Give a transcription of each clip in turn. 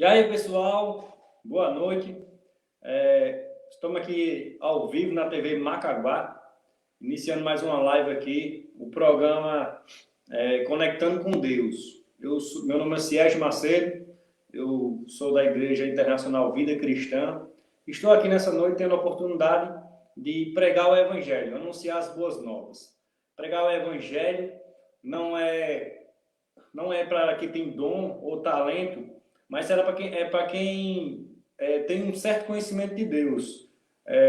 E aí, pessoal, boa noite. Estamos aqui ao vivo na TV Macaguá, iniciando mais uma live aqui, o programa Conectando com Deus. Meu nome é Sérgio Macedo, eu sou da Igreja Internacional Vida Cristã. Estou aqui nessa noite tendo a oportunidade de pregar o Evangelho, anunciar as boas novas. Pregar o Evangelho não é para quem tem dom ou talento, mas para quem tem um certo conhecimento de Deus.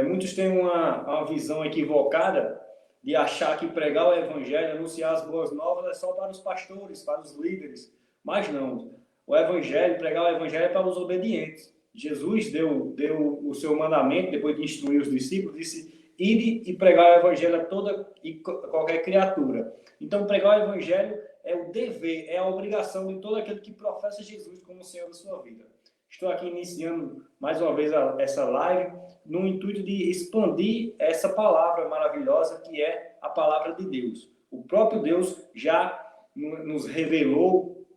Muitos têm uma visão equivocada de achar que pregar o Evangelho, anunciar as boas novas é só para os pastores, para os líderes. Mas não. Pregar o Evangelho é para os obedientes. Jesus deu o seu mandamento, depois de instruir os discípulos, disse: ide e pregar o Evangelho a toda e qualquer criatura. Então, pregar o Evangelho é o dever, é a obrigação de todo aquele que professa Jesus como Senhor da sua vida. Estou aqui iniciando mais uma vez essa live no intuito de expandir essa palavra maravilhosa que é a palavra de Deus. O próprio Deus já nos revelou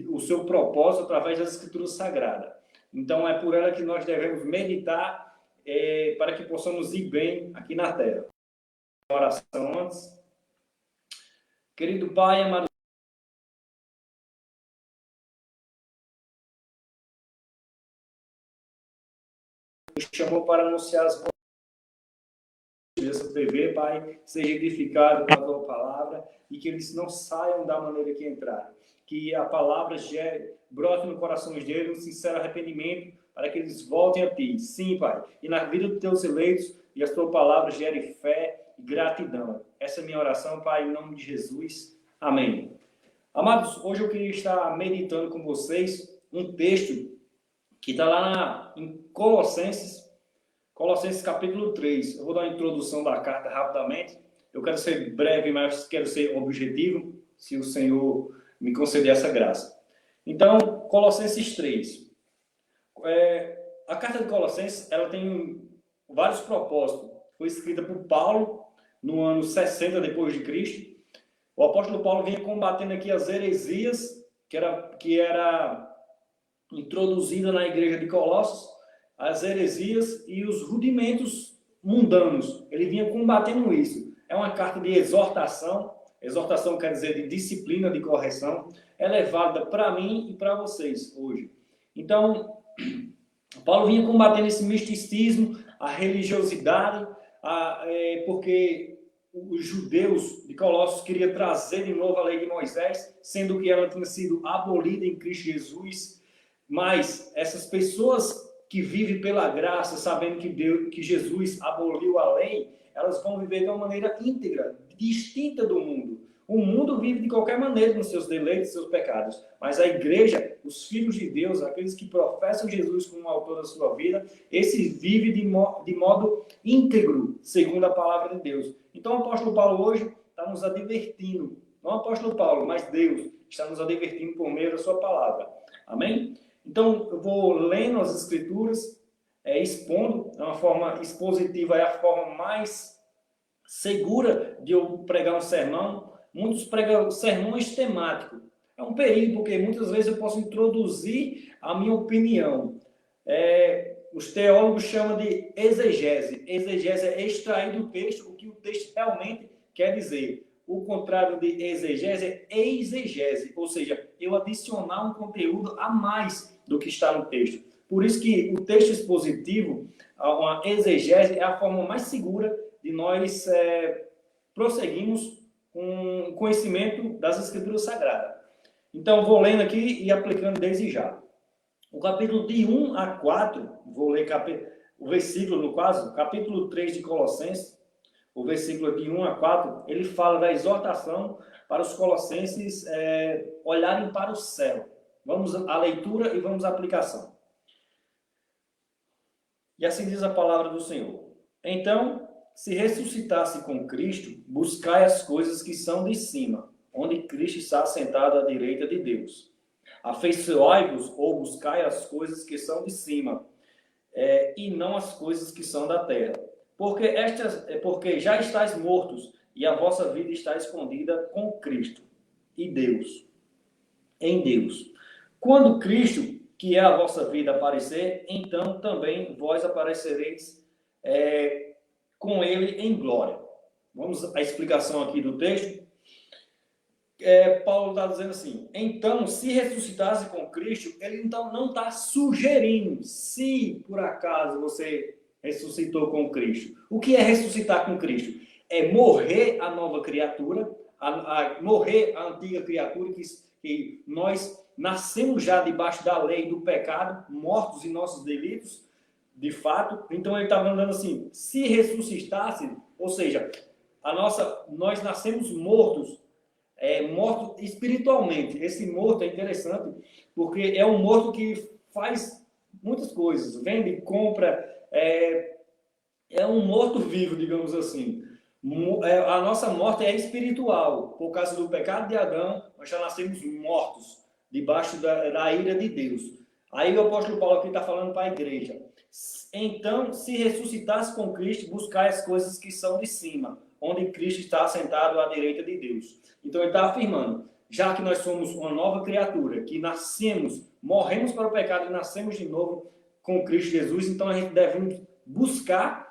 o seu propósito através das Escrituras Sagradas. Então é por ela que nós devemos meditar para que possamos ir bem aqui na terra. Uma oração antes. Querido Pai, amado, nos chamou para anunciar as boas dessa TV, Pai, seja edificado com a tua palavra e que eles não saiam da maneira que entraram. Que a palavra brote no coração deles um sincero arrependimento para que eles voltem a ti. Sim, Pai, e na vida dos teus eleitos e a tua palavra gere fé e gratidão. Essa é a minha oração, Pai, em nome de Jesus. Amém. Amados, hoje eu queria estar meditando com vocês um texto que está lá em Colossenses capítulo 3. Eu vou dar uma introdução da carta rapidamente. Eu quero ser breve, mas quero ser objetivo, se o Senhor me conceder essa graça. Então, Colossenses 3. A carta de Colossenses, ela tem vários propósitos. Foi escrita por Paulo no ano 60 depois de Cristo. O apóstolo Paulo vinha combatendo aqui as heresias que era introduzida na igreja de Colossos, as heresias e os rudimentos mundanos. Ele vinha combatendo isso. É uma carta de exortação. Exortação quer dizer de disciplina, de correção. Ela é válida para mim e para vocês hoje. Então, Paulo vinha combatendo esse misticismo, a religiosidade, porque os judeus de Colossos queriam trazer de novo a lei de Moisés, sendo que ela tinha sido abolida em Cristo Jesus. Mas essas pessoas que vivem pela graça, sabendo que Jesus aboliu a lei, elas vão viver de uma maneira íntegra, distinta do mundo. O mundo vive de qualquer maneira nos seus deleites e seus pecados, mas a igreja, os filhos de Deus, aqueles que professam Jesus como autor da sua vida, esses vivem de modo íntegro, segundo a palavra de Deus. Então o apóstolo Paulo hoje está nos advertindo, não o apóstolo Paulo, mas Deus está nos advertindo por meio da sua palavra. Amém? Então, eu vou lendo as Escrituras, expondo, de uma forma expositiva, é a forma mais segura de eu pregar um sermão. Muitos pregam sermões temáticos. É um perigo, porque muitas vezes eu posso introduzir a minha opinião. Os teólogos chamam de exegese. Exegese é extrair do texto o que o texto realmente quer dizer. O contrário de exegese é exegese, ou seja, eu adicionar um conteúdo a mais do que está no texto. Por isso que o texto expositivo, uma exegese, é a forma mais segura de nós prosseguirmos com o conhecimento das Escrituras Sagradas. Então, vou lendo aqui e aplicando desde já. O capítulo de 1 a 4, vou ler o versículo, no caso, capítulo 3 de Colossenses, o versículo de 1 a 4, ele fala da exortação para os colossenses olharem para o céu. Vamos à leitura e vamos à aplicação. E assim diz a palavra do Senhor. Então, se ressuscitasse com Cristo, buscai as coisas que são de cima, onde Cristo está assentado à direita de Deus. Afeiçoai-vos ou buscai as coisas que são de cima, e não as coisas que são da terra. Porque já estáis mortos, e a vossa vida está escondida com Cristo e Deus, em Deus. Quando Cristo que é a vossa vida, aparecer, então também vós aparecereis com ele em glória. Vamos à explicação aqui do texto. Paulo está dizendo assim: então, se ressuscitasse com Cristo, ele então não está sugerindo se por acaso você ressuscitou com Cristo. O que é ressuscitar com Cristo? É morrer a nova criatura, morrer a antiga criatura, que nós nascemos já debaixo da lei do pecado, mortos em nossos delitos, de fato. Então ele está falando assim: se ressuscitasse, ou seja, nós nascemos mortos, morto espiritualmente. Esse morto é interessante porque é um morto que faz muitas coisas, vende, compra, é um morto vivo, digamos assim. A nossa morte é espiritual. Por causa do pecado de Adão, nós já nascemos mortos debaixo da ira de Deus. Aí o apóstolo Paulo aqui está falando para a igreja: então, se ressuscitasse com Cristo, buscai as coisas que são de cima, onde Cristo está assentado à direita de Deus. Então ele está afirmando: já que nós somos uma nova criatura, que nascemos, morremos para o pecado e nascemos de novo com Cristo Jesus, então a gente deve buscar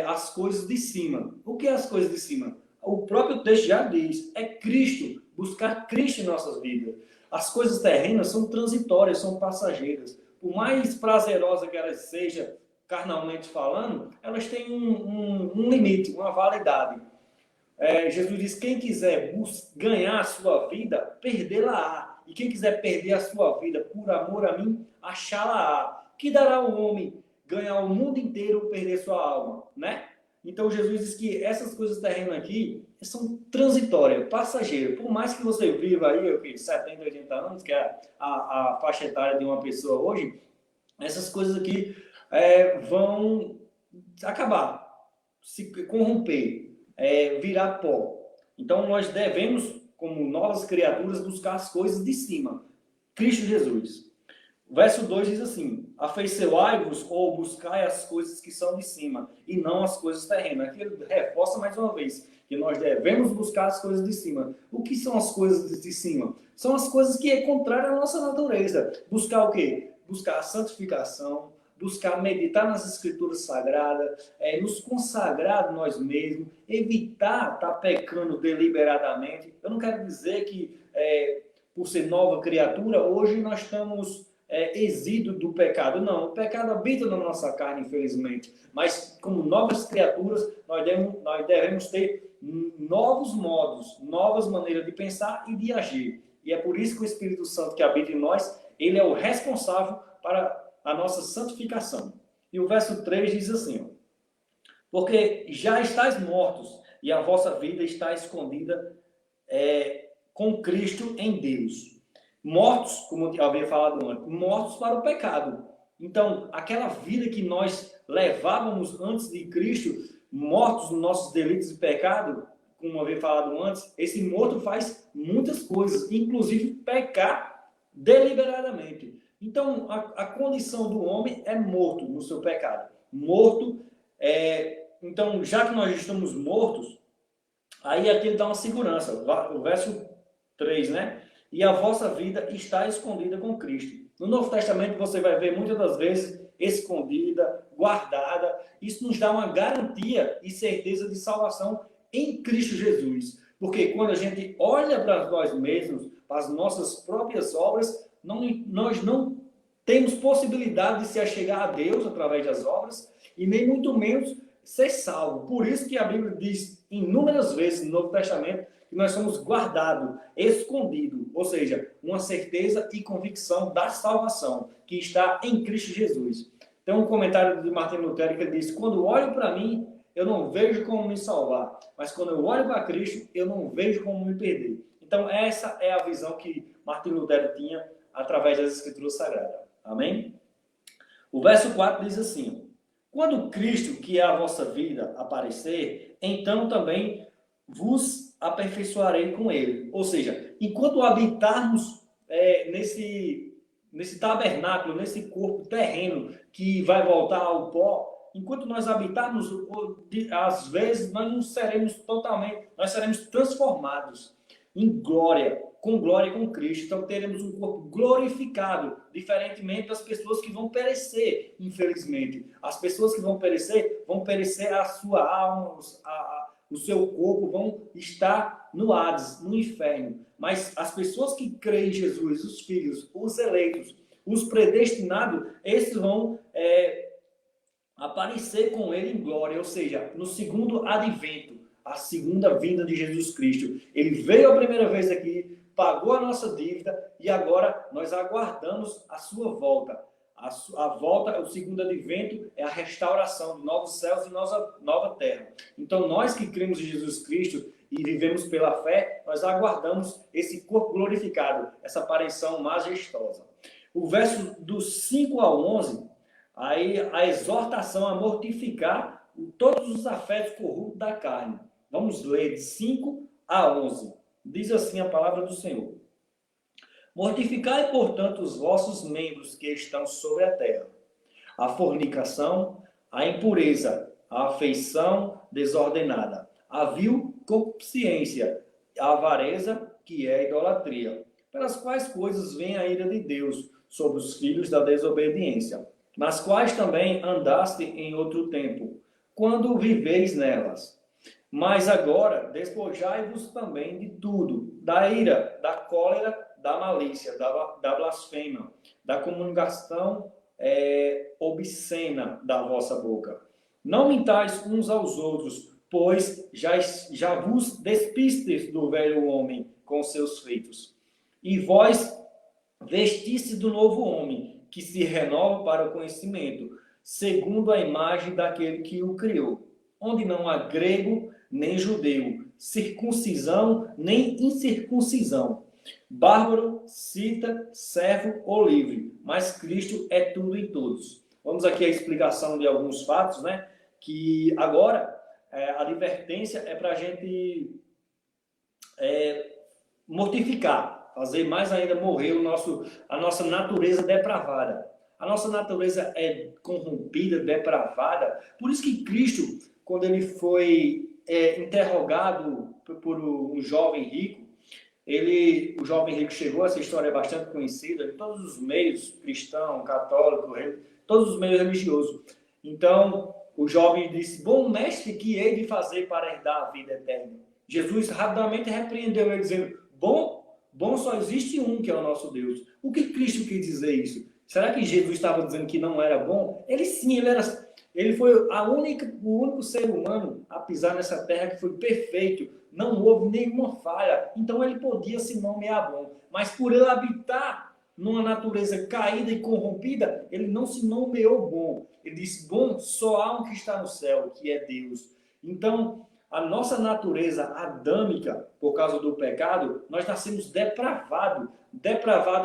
as coisas de cima. O que é as coisas de cima? O próprio texto já diz: é Cristo, buscar Cristo em nossas vidas. As coisas terrenas são transitórias, são passageiras. Por mais prazerosa que elas sejam, carnalmente falando, elas têm um limite, uma validade. Jesus diz: quem quiser ganhar a sua vida, perdê-la-á. E quem quiser perder a sua vida por amor a mim, achá-la-á. Que dará o homem ganhar o mundo inteiro ou perder sua alma, né? Então Jesus diz que essas coisas terrenas aqui são transitórias, passageiras. Por mais que você viva aí 70, 80 anos, que é a faixa etária de uma pessoa hoje, essas coisas aqui vão acabar, se corromper, virar pó. Então nós devemos, como novas criaturas, buscar as coisas de cima. Cristo Jesus. O verso 2 diz assim: afeiçoai-vos ou buscai as coisas que são de cima, e não as coisas terrenas. Aqui ele reforça mais uma vez que nós devemos buscar as coisas de cima. O que são as coisas de cima? São as coisas que é contrária à nossa natureza. Buscar o quê? Buscar a santificação, buscar meditar nas escrituras sagradas, nos consagrar nós mesmos, evitar estar pecando deliberadamente. Eu não quero dizer que, por ser nova criatura, hoje nós estamos exíduo do pecado. Não, o pecado habita na nossa carne, infelizmente. Mas, como novas criaturas, nós devemos ter novos modos, novas maneiras de pensar e de agir. E é por isso que o Espírito Santo que habita em nós, ele é o responsável para a nossa santificação. E o verso 3 diz assim: porque já estáis mortos, e a vossa vida está escondida com Cristo em Deus. Mortos, como eu havia falado antes, mortos para o pecado. Então, aquela vida que nós levávamos antes de Cristo, mortos nos nossos delitos e pecado, como eu havia falado antes, esse morto faz muitas coisas, inclusive pecar deliberadamente. Então, a condição do homem é morto no seu pecado. Morto, então, já que nós estamos mortos, aí aqui ele dá uma segurança. O verso 3, né? E a vossa vida está escondida com Cristo. No Novo Testamento você vai ver muitas das vezes escondida, guardada. Isso nos dá uma garantia e certeza de salvação em Cristo Jesus. Porque quando a gente olha para nós mesmos, para as nossas próprias obras, nós não temos possibilidade de se achegar a Deus através das obras e nem muito menos ser salvo. Por isso que a Bíblia diz inúmeras vezes no Novo Testamento que nós somos guardados, escondidos, ou seja, uma certeza e convicção da salvação que está em Cristo Jesus. Tem um comentário de Martim Lutero que ele diz: quando olho para mim, eu não vejo como me salvar, mas quando eu olho para Cristo, eu não vejo como me perder. Então essa é a visão que Martim Lutero tinha através das Escrituras Sagradas. Amém? O verso 4 diz assim: quando Cristo, que é a vossa vida, aparecer, então também vos aperfeiçoarei com ele. Ou seja, enquanto habitarmos nesse tabernáculo, nesse corpo terreno que vai voltar ao pó, enquanto nós habitarmos, às vezes nós não seremos totalmente, nós seremos transformados em glória, com glória com Cristo. Então teremos um corpo glorificado, diferentemente das pessoas que vão perecer, infelizmente. As pessoas que vão perecer a sua alma, o seu corpo, vão estar no Hades, no inferno. Mas as pessoas que creem em Jesus, os filhos, os eleitos, os predestinados, esses vão aparecer com ele em glória, ou seja, no segundo advento, a segunda vinda de Jesus Cristo. Ele veio a primeira vez aqui, pagou a nossa dívida e agora nós aguardamos a sua volta. A volta, o segundo advento, é a restauração de novos céus e nova terra. Então, nós que cremos em Jesus Cristo e vivemos pela fé, nós aguardamos esse corpo glorificado, essa aparição majestosa. O verso dos 5 ao 11, aí a exortação a mortificar todos os afetos corruptos da carne. Vamos ler de 5 a 11. Diz assim a palavra do Senhor. Mortificai, portanto, os vossos membros que estão sobre a terra. A fornicação, a impureza, a afeição desordenada, a vil concupiscência, a avareza, que é a idolatria, pelas quais coisas vem a ira de Deus sobre os filhos da desobediência, nas quais também andaste em outro tempo, quando viveis nelas. Mas agora despojai-vos também de tudo, da ira, da cólera, da malícia, da blasfêmia, da comunicação obscena da vossa boca. Não mintais uns aos outros, pois já vos despistes do velho homem com seus feitos. E vós vestiste do novo homem, que se renova para o conhecimento, segundo a imagem daquele que o criou, onde não há grego nem judeu, circuncisão nem incircuncisão, bárbaro, cita, servo ou livre, mas Cristo é tudo em todos. Vamos aqui à explicação de alguns fatos, né? Que agora a advertência é para a gente mortificar, fazer mais ainda morrer a nossa natureza depravada. A nossa natureza é corrompida, depravada. Por isso que Cristo, quando ele foi interrogado por um jovem rico, o jovem rico chegou, essa história é bastante conhecida, em todos os meios, cristão, católico, todos os meios religiosos. Então, o jovem disse, bom mestre, que hei de fazer para herdar a vida eterna? Jesus rapidamente repreendeu ele, dizendo, bom só existe um, que é o nosso Deus. O que Cristo quis dizer isso? Será que Jesus estava dizendo que não era bom? Ele sim, ele foi o único ser humano a pisar nessa terra que foi perfeito. Não houve nenhuma falha. Então ele podia se nomear bom. Mas por ele habitar numa natureza caída e corrompida, ele não se nomeou bom. Ele disse, bom, só há um que está no céu, que é Deus. Então, a nossa natureza adâmica, por causa do pecado, nós nascemos depravado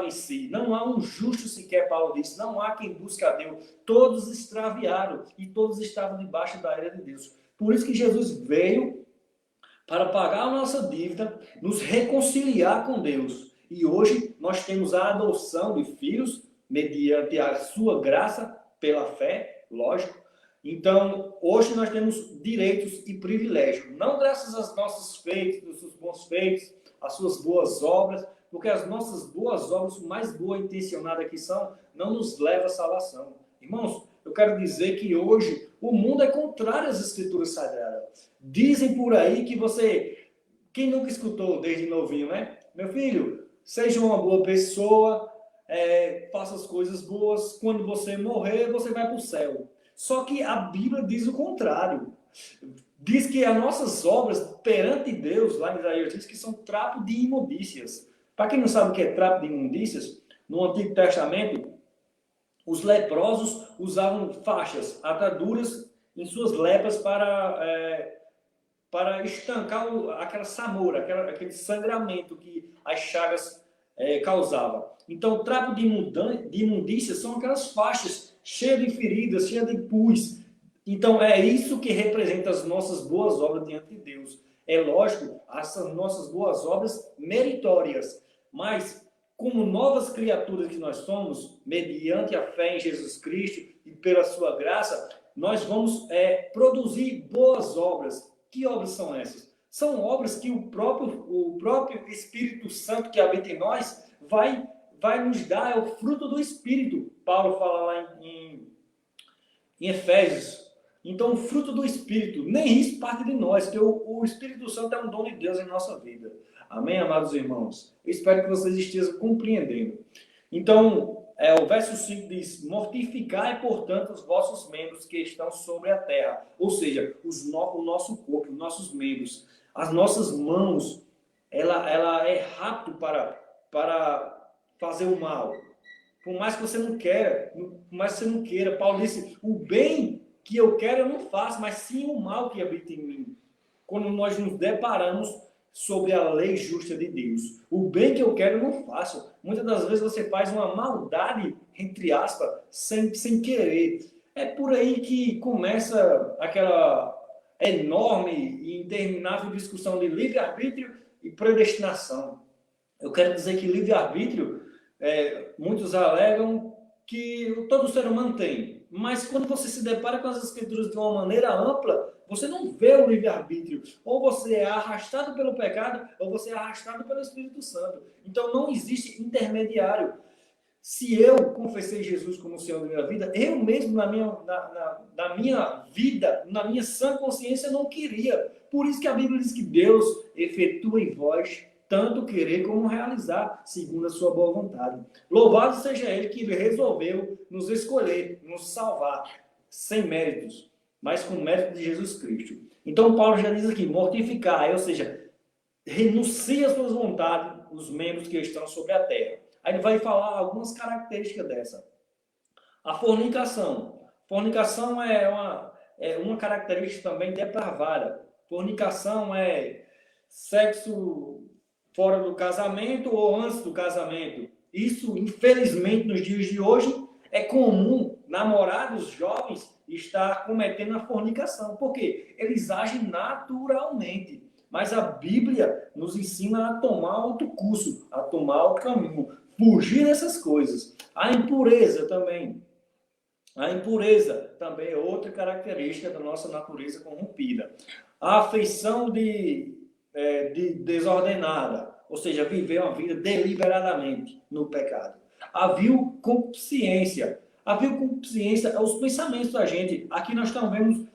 em si. Não há um justo sequer, Paulo disse, não há quem busque a Deus. Todos extraviaram e todos estavam debaixo da ira de Deus. Por isso que Jesus veio para pagar a nossa dívida, nos reconciliar com Deus. E hoje nós temos a adoção de filhos, mediante a sua graça, pela fé, lógico. Então, hoje nós temos direitos e privilégios, não graças aos nossos feitos, aos seus bons feitos, às suas boas obras, porque as nossas boas obras, o mais boa intencionada que são, não nos leva à salvação. Irmãos, eu quero dizer que hoje o mundo é contrário às Escrituras Sagradas. Dizem por aí que quem nunca escutou desde novinho, né? Meu filho, seja uma boa pessoa, faça as coisas boas, quando você morrer, você vai para o céu. Só que a Bíblia diz o contrário. Diz que as nossas obras perante Deus, lá em Isaías, diz que são trapo de imundícias. Para quem não sabe o que é trapo de imundícias, no Antigo Testamento, os leprosos usavam faixas, ataduras em suas lepras para estancar aquela samora, aquele sangramento que as chagas causavam. Então, o trapo de imundícias são aquelas faixas cheias de feridas, cheias de pus. Então, é isso que representa as nossas boas obras diante de Deus. É lógico, essas nossas boas obras meritórias, mas como novas criaturas que nós somos, mediante a fé em Jesus Cristo e pela sua graça, nós vamos produzir boas obras. Que obras são essas? São obras que o próprio Espírito Santo que habita em nós vai nos dar, é o fruto do Espírito. Paulo fala lá em Efésios. Então, o fruto do Espírito, nem isso parte de nós, que o Espírito Santo é um dom de Deus em nossa vida. Amém, amados irmãos? Eu espero que vocês estejam compreendendo. Então, o verso 5 diz: mortificai, portanto, os vossos membros que estão sobre a terra. Ou seja, o nosso corpo, os nossos membros, as nossas mãos, ela é rápido para fazer o mal. Por mais que você não queira, Paulo disse: o bem que eu quero eu não faço, mas sim o mal que habita em mim. Quando nós nos deparamos sobre a lei justa de Deus, o bem que eu quero eu não faço. Muitas das vezes você faz uma maldade, entre aspas, sem querer. É por aí que começa aquela enorme e interminável discussão de livre-arbítrio e predestinação. Eu quero dizer que livre-arbítrio, muitos alegam que todo ser humano tem. Mas quando você se depara com as escrituras de uma maneira ampla, você não vê o livre-arbítrio. Ou você é arrastado pelo pecado, ou você é arrastado pelo Espírito Santo. Então não existe intermediário. Se eu confessei Jesus como Senhor da minha vida, eu mesmo na minha vida, na minha sã consciência, não queria. Por isso que a Bíblia diz que Deus efetua em vós tanto querer como realizar, segundo a sua boa vontade. Louvado seja Ele que resolveu nos escolher, nos salvar, sem méritos, mas com mérito de Jesus Cristo. Então Paulo já diz aqui, mortificar, ou seja, renuncia às suas vontades, os membros que estão sobre a terra. Aí ele vai falar algumas características dessa. A fornicação. Fornicação é uma característica também depravada. Fornicação é sexo fora do casamento ou antes do casamento. Isso, infelizmente, nos dias de hoje, é comum namorados jovens estar cometendo a fornicação. Por quê? Eles agem naturalmente. Mas a Bíblia nos ensina a tomar outro curso, a tomar outro caminho, fugir dessas coisas. A impureza também. A impureza também é outra característica da nossa natureza corrompida. A afeição de desordenada, ou seja, viver uma vida deliberadamente no pecado. A vil consciência. A vil consciência é os pensamentos da gente. Aqui nós também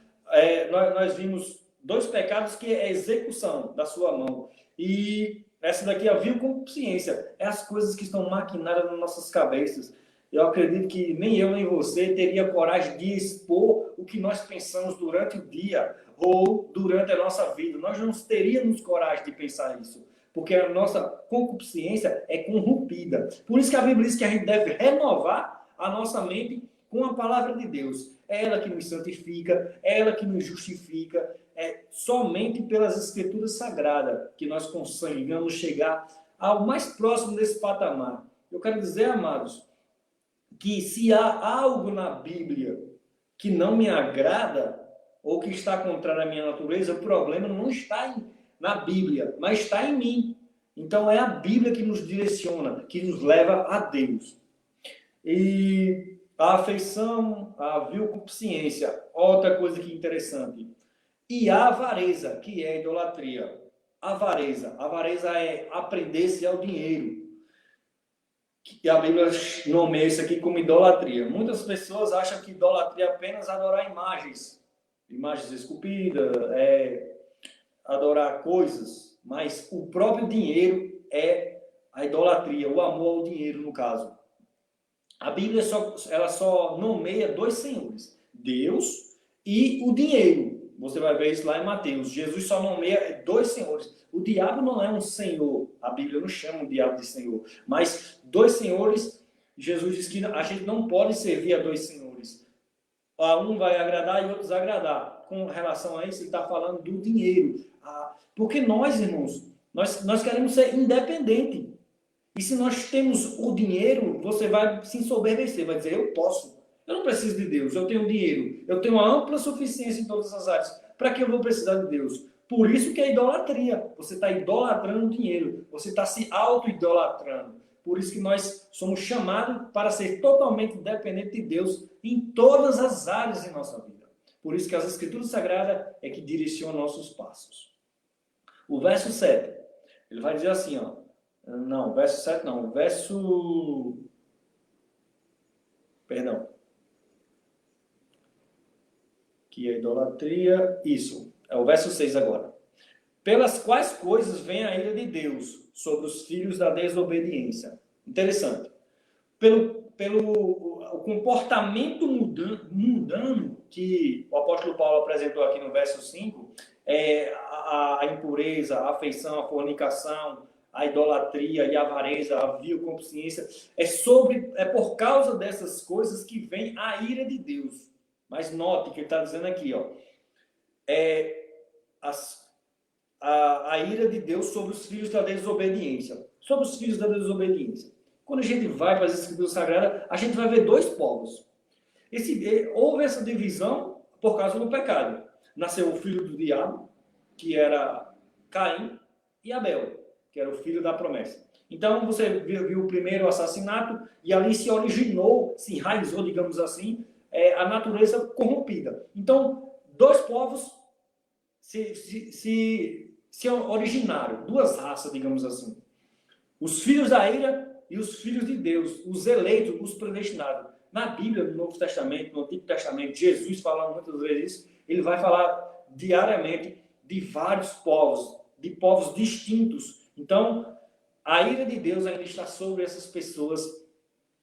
nós vimos dois pecados que é a execução da sua mão. E essa daqui, a vil consciência, é as coisas que estão maquinadas nas nossas cabeças. Eu acredito que nem eu nem você teria coragem de expor o que nós pensamos durante o dia ou durante a nossa vida. Nós não teríamos coragem de pensar isso, porque a nossa concupiscência é corrompida. Por isso que a Bíblia diz que a gente deve renovar a nossa mente com a palavra de Deus. É ela que nos santifica, é ela que nos justifica. É somente pelas Escrituras Sagradas que nós conseguimos chegar ao mais próximo desse patamar. Eu quero dizer, amados, que se há algo na Bíblia que não me agrada, ou que está contrário à minha natureza, o problema não está na Bíblia, mas está em mim. Então é a Bíblia que nos direciona, que nos leva a Deus. E a afeição, a vil consciência, outra coisa que é interessante. E a avareza, que é a idolatria. Avareza é aprender-se ao dinheiro. E a Bíblia nomeia isso aqui como idolatria. Muitas pessoas acham que idolatria é apenas adorar imagens esculpidas, adorar coisas, mas o próprio dinheiro é a idolatria, o amor ao dinheiro, no caso. A Bíblia ela só nomeia dois senhores, Deus e o dinheiro. Você vai ver isso lá em Mateus. Jesus só nomeia dois senhores. O diabo não é um senhor. A Bíblia não chama o diabo de senhor. Mas dois senhores, Jesus diz que a gente não pode servir a dois senhores. Um vai agradar e outro desagradar. Com relação a isso, ele está falando do dinheiro. Porque nós, irmãos, nós queremos ser independentes. E se nós temos o dinheiro, você vai se ensoberbecer, vai dizer, eu posso. Eu não preciso de Deus, eu tenho dinheiro. Eu tenho uma ampla suficiência em todas as áreas. Para que eu vou precisar de Deus? Por isso que é idolatria. Você está idolatrando o dinheiro. Você está se auto-idolatrando. Por isso que nós somos chamados para ser totalmente dependentes de Deus em todas as áreas de nossa vida. Por isso que as Escrituras Sagradas é que direcionam nossos passos. O verso 7, ele vai dizer assim, ó. Não, verso 7 não, verso... Perdão. Que é idolatria, isso. É o verso 6 agora. Pelas quais coisas vem a ira de Deus sobre os filhos da desobediência. Interessante. Pelo o comportamento mundano que o apóstolo Paulo apresentou aqui no verso 5, a impureza, a afeição, a fornicação, a idolatria e a avareza, a vil consciência, é por causa dessas coisas que vem a ira de Deus. Mas note que ele está dizendo aqui, ó, a ira de Deus sobre os filhos da desobediência. Sobre os filhos da desobediência. Quando a gente vai para as Escrituras Sagradas, a gente vai ver dois povos. Houve essa divisão por causa do pecado. Nasceu o filho do diabo, que era Caim, e Abel, que era o filho da promessa. Então, você viu o primeiro assassinato, e ali se originou, se enraizou, digamos assim, a natureza corrompida. Então, dois povos se originaram, duas raças, digamos assim. Os filhos da ira e os filhos de Deus, os eleitos, os predestinados. Na Bíblia, no Novo Testamento, no Antigo Testamento, Jesus falando muitas vezes isso, ele vai falar diariamente de vários povos, de povos distintos. Então, a ira de Deus ainda está sobre essas pessoas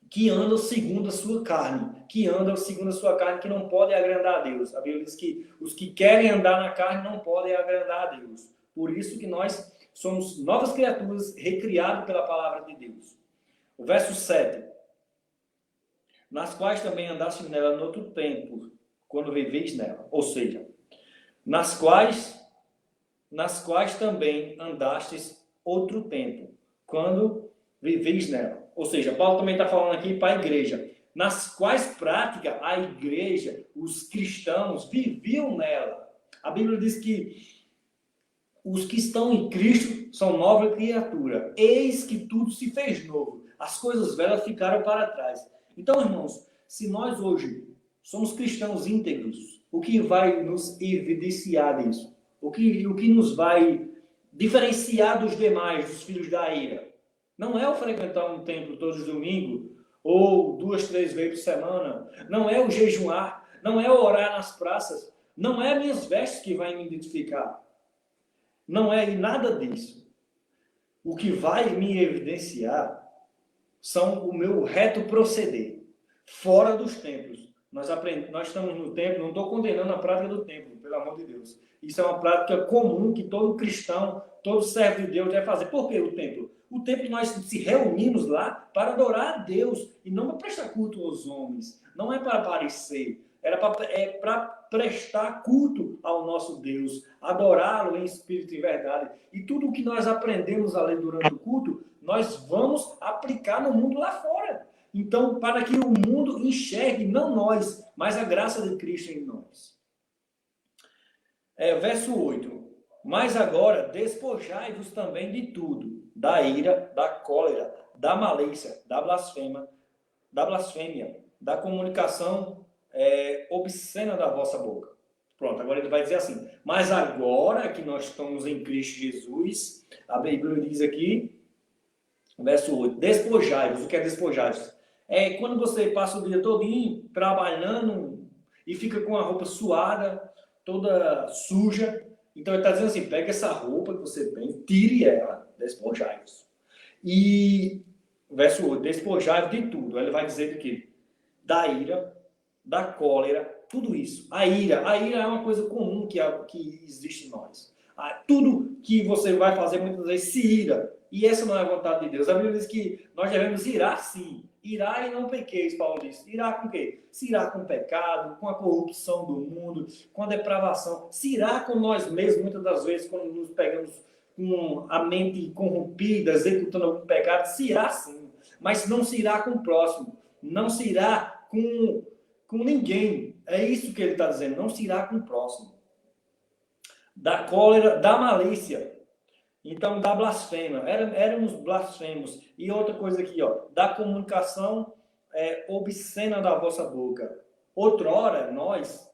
que andam segundo a sua carne, que não podem agradar a Deus. A Bíblia diz que os que querem andar na carne não podem agradar a Deus. Por isso que nós somos novas criaturas recriadas pela palavra de Deus. O verso 7. Nas quais também andaste nela no outro tempo, quando viveis nela. Ou seja, nas quais também andastes outro tempo, quando viveis nela. Ou seja, Paulo também está falando aqui para a igreja. Nas quais prática a igreja, os cristãos, viviam nela. A Bíblia diz que os que estão em Cristo são nova criatura. Eis que tudo se fez novo. As coisas velhas ficaram para trás. Então, irmãos, se nós hoje somos cristãos íntegros, o que vai nos evidenciar disso? O que nos vai diferenciar dos demais, dos filhos da ira? Não é o frequentar um templo todos os domingos, ou 2, 3 vezes por semana. Não é o jejuar. Não é o orar nas praças. Não é minhas vestes que vai me identificar. Não é nada disso. O que vai me evidenciar são o meu reto proceder, fora dos templos. Nós estamos no templo, não estou condenando a prática do templo, pelo amor de Deus. Isso é uma prática comum que todo cristão, todo servo de Deus deve fazer. Por que o templo? O templo nós se reunimos lá para adorar a Deus e não para prestar culto aos homens. Não é para aparecer. É para prestar culto ao nosso Deus, adorá-lo em espírito e verdade. E tudo o que nós aprendemos ali durante o culto, nós vamos aplicar no mundo lá fora. Então, para que o mundo enxergue, não nós, mas a graça de Cristo em nós. Verso 8. Mas agora, despojai-vos também de tudo, da ira, da cólera, da malícia, da blasfêmia, da comunicação obscena da vossa boca. Pronto, agora ele vai dizer assim, mas agora que nós estamos em Cristo Jesus, a Bíblia diz aqui, verso 8, despojai-vos. O que é despojai-vos? É quando você passa o dia todinho trabalhando e fica com a roupa suada, toda suja. Então ele está dizendo assim, pega essa roupa que você tem, tire ela, despojai-vos. E, verso 8, despojai-vos de tudo. Ele vai dizer que da ira, da cólera, tudo isso. A ira é uma coisa comum que existe em nós. Tudo que você vai fazer muitas vezes se ira. E essa não é a vontade de Deus. A Bíblia diz que nós devemos irar sim. Irar e não pequeis, Paulo diz. Irar com o quê? Se irar com o pecado, com a corrupção do mundo, com a depravação. Se irar com nós mesmos, muitas das vezes, quando nos pegamos com a mente corrompida, executando algum pecado, se irar sim. Mas não se irá com o próximo. Não se irá com ninguém. É isso que ele está dizendo. Não se irá com o próximo. Da cólera, da malícia. Então, da blasfêmia. Éramos blasfemos. E outra coisa aqui, ó, da comunicação obscena da vossa boca. Outrora, nós,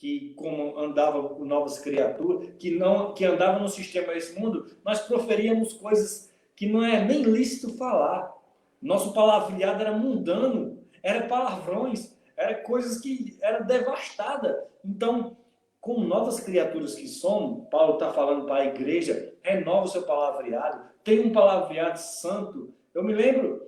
que como andava com novas criaturas, que andava no sistema desse mundo, nós proferíamos coisas que não é nem lícito falar. Nosso palavreado era mundano, era palavrões, era coisas que era devastada. Então, com novas criaturas que somos, Paulo está falando para a igreja, renova o seu palavreado, tem um palavreado santo. Eu me lembro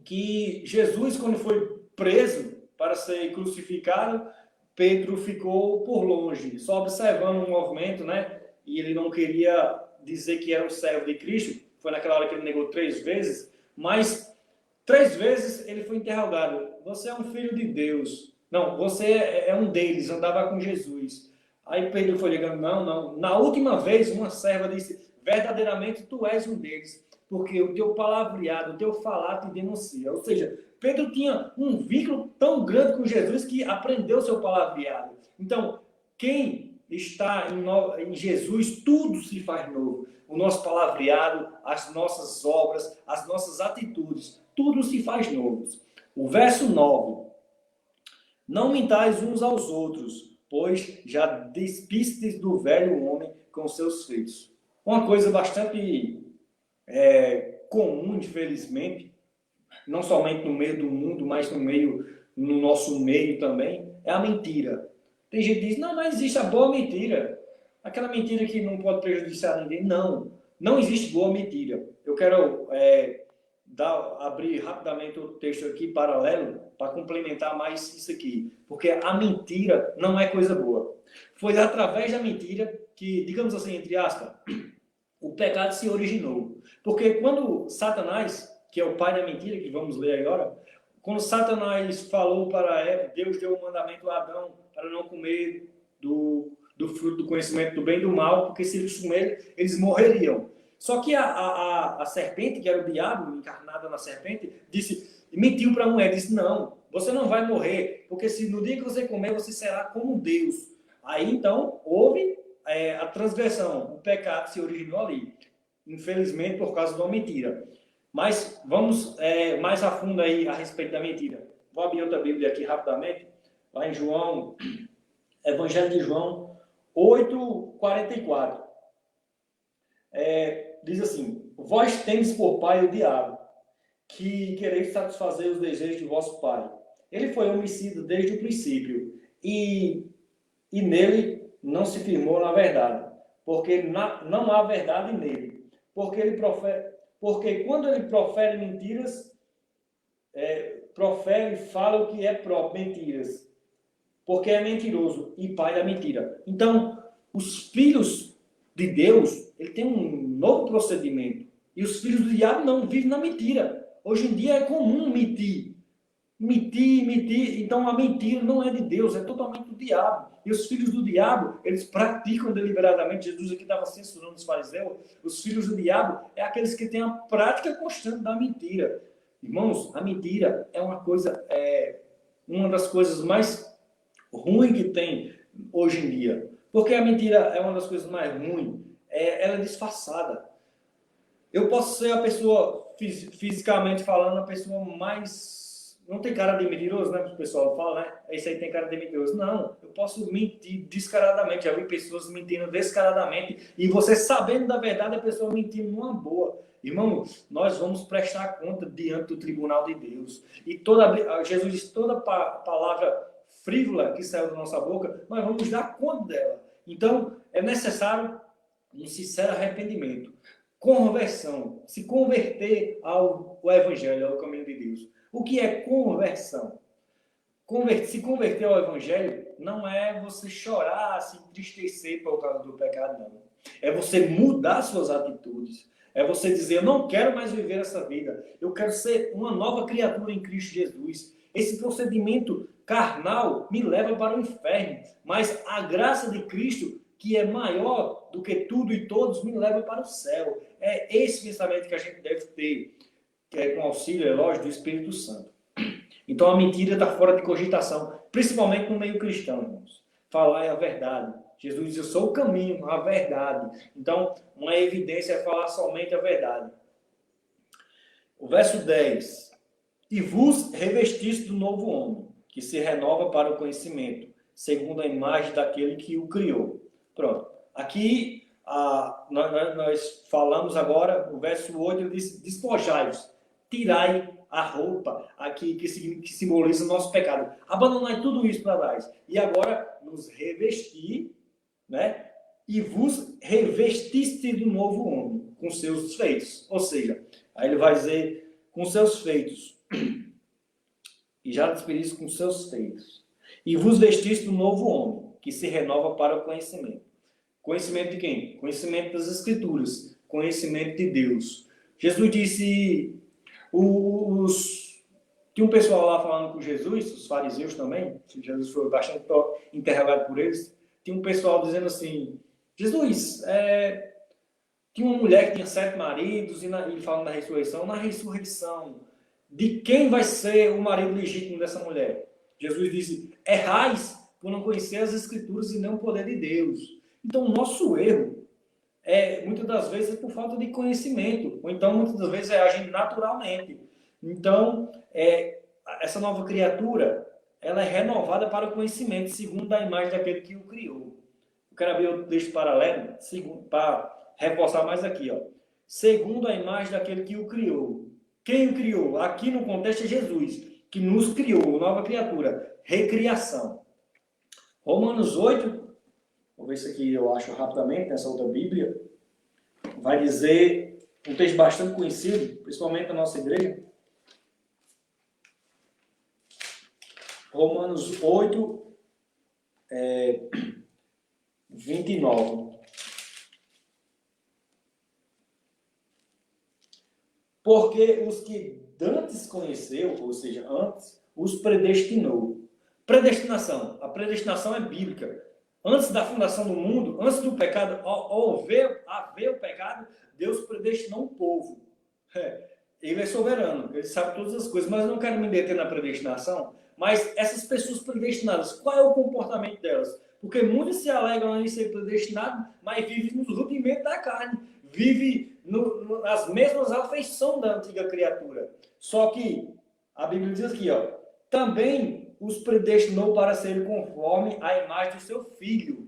que Jesus, quando foi preso para ser crucificado, Pedro ficou por longe, só observando o movimento, né? E ele não queria dizer que era um servo de Cristo. Foi naquela hora que ele negou 3 vezes, mas 3 vezes ele foi interrogado. Você é um filho de Deus. Não, você é um deles, andava com Jesus. Aí Pedro foi ligando, não. Na última vez, uma serva disse, verdadeiramente tu és um deles, porque o teu palavreado, o teu falar te denuncia. Ou seja, Pedro tinha um vínculo tão grande com Jesus que aprendeu seu palavreado. Então, quem está em Jesus, tudo se faz novo. O nosso palavreado, as nossas obras, as nossas atitudes, tudo se faz novo. O verso 9. Não mintais uns aos outros, pois já despistes do velho homem com seus feitos. Uma coisa bastante comum, infelizmente, não somente no meio do mundo, mas no nosso meio também, é a mentira. Tem gente que diz, não existe a boa mentira. Aquela mentira que não pode prejudicar ninguém. Não existe boa mentira. Eu quero abrir rapidamente o texto aqui, paralelo, para complementar mais isso aqui. Porque a mentira não é coisa boa. Foi através da mentira que, digamos assim, entre aspas, o pecado se originou. Porque quando Satanás, que é o pai da mentira, que vamos ler agora, quando Satanás falou para Eva, Deus deu um mandamento a Adão para não comer do fruto do conhecimento do bem e do mal, porque se eles comerem, eles morreriam. Só que a serpente, que era o diabo, encarnada na serpente, mentiu para a mulher, disse, não, você não vai morrer, porque se no dia que você comer, você será como Deus. Aí, então, houve a transgressão, o pecado se originou ali. Infelizmente, por causa de uma mentira. Mas vamos mais a fundo aí a respeito da mentira. Vou abrir outra Bíblia aqui rapidamente, lá em João, Evangelho de João 8:44. Diz assim, vós tendes por pai o diabo, que quereis satisfazer os desejos de vosso pai. Ele foi homicida desde o princípio, e nele não se firmou na verdade, porque não há verdade nele. Porque quando ele profere mentiras, profere e fala o que é próprio, mentiras. Porque é mentiroso e pai da mentira. Então, os filhos de Deus, ele tem um novo procedimento. E os filhos do diabo não vivem na mentira. Hoje em dia é comum mentir. Mentir. Então, a mentira não é de Deus, é totalmente do diabo. E os filhos do diabo, eles praticam deliberadamente. Jesus aqui estava censurando os fariseus. Os filhos do diabo é aqueles que têm a prática constante da mentira. Irmãos, a mentira é uma das coisas mais ruins que tem hoje em dia. Porque a mentira é uma das coisas mais ruins. Ela é disfarçada. Eu posso ser a pessoa, fisicamente falando, a pessoa mais... Não tem cara de mentiroso, né? O pessoal fala, né? Esse aí tem cara de mentiroso. Não, eu posso mentir descaradamente. Já vi pessoas mentindo descaradamente. E você sabendo da verdade, a pessoa mentindo numa boa. Irmão, nós vamos prestar conta diante do tribunal de Deus. E Jesus disse, toda palavra frívola que saiu da nossa boca, nós vamos dar conta dela. Então, é necessário um sincero arrependimento. Conversão. Se converter ao Evangelho, ao caminho de Deus. O que é conversão? Se converter ao Evangelho não é você chorar, se entristecer por causa do pecado, não. É você mudar suas atitudes. É você dizer, eu não quero mais viver essa vida. Eu quero ser uma nova criatura em Cristo Jesus. Esse procedimento carnal me leva para o inferno. Mas a graça de Cristo, que é maior do que tudo e todos, me leva para o céu. É esse pensamento que a gente deve ter. Que é com auxílio, é lógico, do Espírito Santo. Então a mentira está fora de cogitação, principalmente no meio cristão, irmãos. Falar é a verdade. Jesus diz, eu sou o caminho, a verdade. Então, uma evidência é falar somente a verdade. O verso 10. E vos revestiste do novo homem, que se renova para o conhecimento, segundo a imagem daquele que o criou. Pronto. Aqui, nós falamos agora, no verso 8, ele diz, despojai-vos, tirai a roupa, aqui que simboliza o nosso pecado. Abandonai tudo isso para trás. E agora, nos revestir, né? E vos revestiste do novo homem, com seus feitos. Ou seja, aí ele vai dizer, com seus feitos. E já despediste com seus feitos. E vos vestiste do novo homem, que se renova para o conhecimento. Conhecimento de quem? Conhecimento das Escrituras. Conhecimento de Deus. Jesus disse... Tinha um pessoal lá falando com Jesus, os fariseus também, Jesus foi bastante interrogado por eles, tinha um pessoal dizendo assim, Jesus, tinha uma mulher que tinha 7 maridos, e falando da ressurreição, na ressurreição, de quem vai ser o marido legítimo dessa mulher? Jesus disse, errais por não conhecer as Escrituras e não o poder de Deus. Então, o nosso erro, muitas das vezes é por falta de conhecimento, ou então muitas das vezes é agindo naturalmente. Então, essa nova criatura, ela é renovada para o conhecimento, segundo a imagem daquele que o criou. Eu quero abrir outro texto paralelo, para reforçar mais aqui. Ó. Segundo a imagem daquele que o criou. Quem o criou? Aqui no contexto é Jesus, que nos criou, nova criatura, recriação. Romanos 8, vou ver se aqui eu acho rapidamente, nessa outra Bíblia, vai dizer, um texto bastante conhecido, principalmente na nossa igreja, Romanos 8, 29. Porque os que antes conheceu, ou seja, antes, os predestinou. Predestinação. A predestinação é bíblica. Antes da fundação do mundo, antes do pecado, ao haver o pecado, Deus predestinou um povo. Ele é soberano, ele sabe todas as coisas, mas eu não quero me deter na predestinação. Mas essas pessoas predestinadas, qual é o comportamento delas? Porque muitos se alegram em ser predestinados, mas vivem nos rudimentos da carne. Vivem nas mesmas afeições da antiga criatura. Só que a Bíblia diz aqui, ó, também os predestinou para serem conforme a imagem do seu Filho.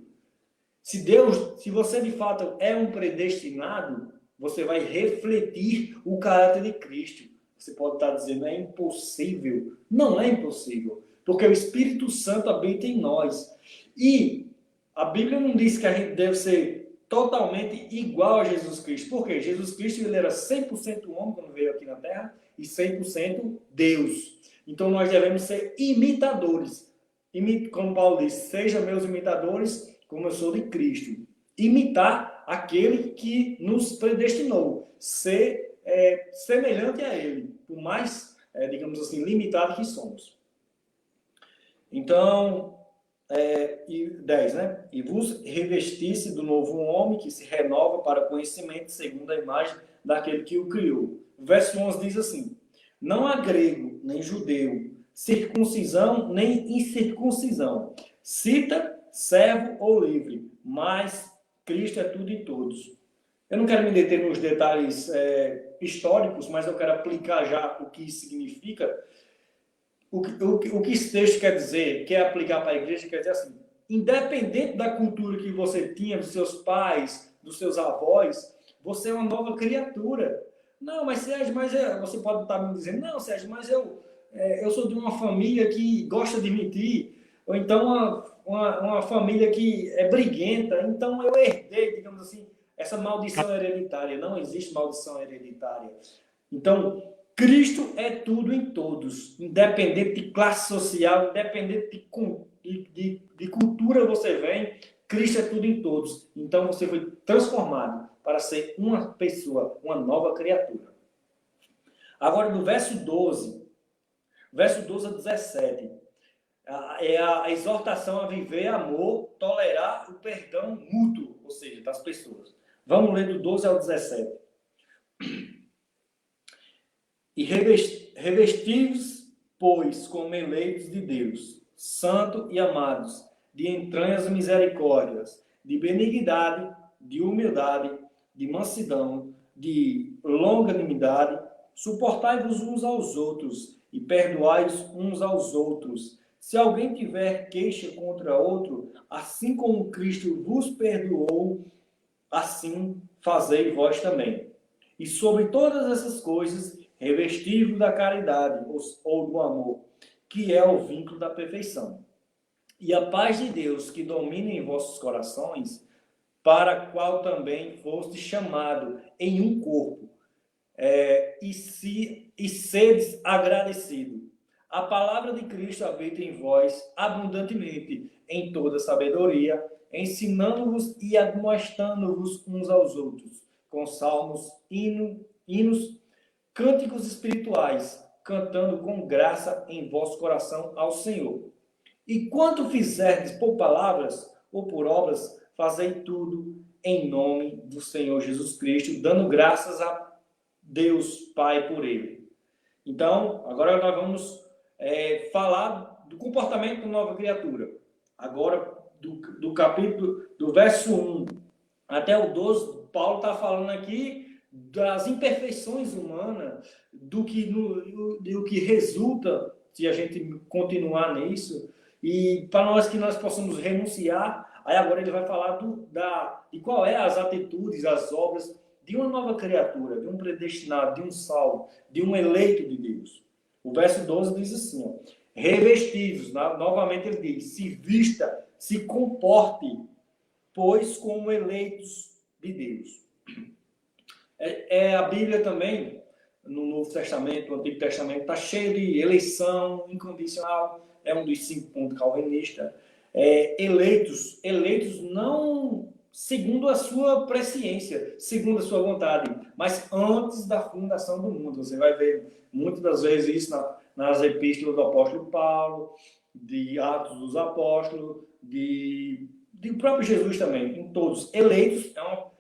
Se você de fato é um predestinado, você vai refletir o caráter de Cristo. Você pode estar dizendo, é impossível. Não é impossível, porque o Espírito Santo habita em nós. E a Bíblia não diz que a gente deve ser totalmente igual a Jesus Cristo. Por quê? Jesus Cristo ele era 100% homem quando veio aqui na Terra e 100% Deus. Então nós devemos ser imitadores. Como Paulo diz, sejam meus imitadores como eu sou de Cristo. Imitar aquele que nos predestinou. Ser semelhante a ele, por mais, digamos assim, limitado que somos. Então, 10, né? E vos revestisse do novo homem que se renova para conhecimento segundo a imagem daquele que o criou. O verso 11 diz assim, não há grego, nem judeu, circuncisão, nem incircuncisão, cita, servo ou livre, mas Cristo é tudo e todos. Eu não quero me deter nos detalhes históricos, mas eu quero aplicar já o que isso significa. O que esse texto quer dizer, quer aplicar para a igreja, quer dizer assim, independente da cultura que você tinha, dos seus pais, dos seus avós, você é uma nova criatura. Não, mas Sérgio, você pode estar me dizendo, não, Sérgio, mas eu sou de uma família que gosta de mentir, ou então uma família que é briguenta, então eu herdei, digamos assim, essa maldição hereditária. Não existe maldição hereditária. Então, Cristo é tudo em todos, independente de classe social, independente de cultura você vem, Cristo é tudo em todos. Então, você foi transformado para ser uma pessoa, uma nova criatura. Agora, no verso 12 a 17, é a exortação a viver amor, tolerar o perdão mútuo, ou seja, das pessoas. Vamos ler do 12 ao 17. E revestivos, pois, como eleitos de Deus, santos e amados, de entranhas misericórdias, de benignidade, de humildade, de mansidão, de longanimidade, suportai-vos uns aos outros e perdoai-vos uns aos outros, Se alguém tiver queixa contra outro, assim como Cristo vos perdoou, assim fazei vós também. E sobre todas essas coisas, revesti-vos da caridade ou do amor, que é o vínculo da perfeição. E a paz de Deus, que domina em vossos corações, para a qual também foste chamado em um corpo, e sedes agradecido. A palavra de Cristo habita em vós abundantemente, em toda sabedoria, ensinando-vos e admoestando-vos uns aos outros, com salmos, hinos, cânticos espirituais, cantando com graça em vosso coração ao Senhor. E quanto fizerdes por palavras ou por obras, fazei tudo em nome do Senhor Jesus Cristo, dando graças a Deus Pai por ele. Então, agora nós vamos falar do comportamento da nova criatura. Agora, do capítulo, do verso 1 até o 12, Paulo está falando aqui das imperfeições humanas, do que resulta se a gente continuar nisso, e para nós possamos renunciar. Aí agora ele vai falar de qual é as atitudes, as obras de uma nova criatura, de um predestinado, de um salvo, de um eleito de Deus. O verso 12 diz assim, ó, revestidos, novamente ele diz, se vista, se comporte, pois como eleitos de Deus. A Bíblia também, no Novo Testamento, no Antigo Testamento, está cheio de eleição incondicional, é um dos 5 pontos calvinistas. Eleitos não segundo a sua presciência, segundo a sua vontade, mas antes da fundação do mundo. Você vai ver muitas das vezes isso nas epístolas do apóstolo Paulo, de Atos dos Apóstolos, de próprio Jesus também, em todos. Eleitos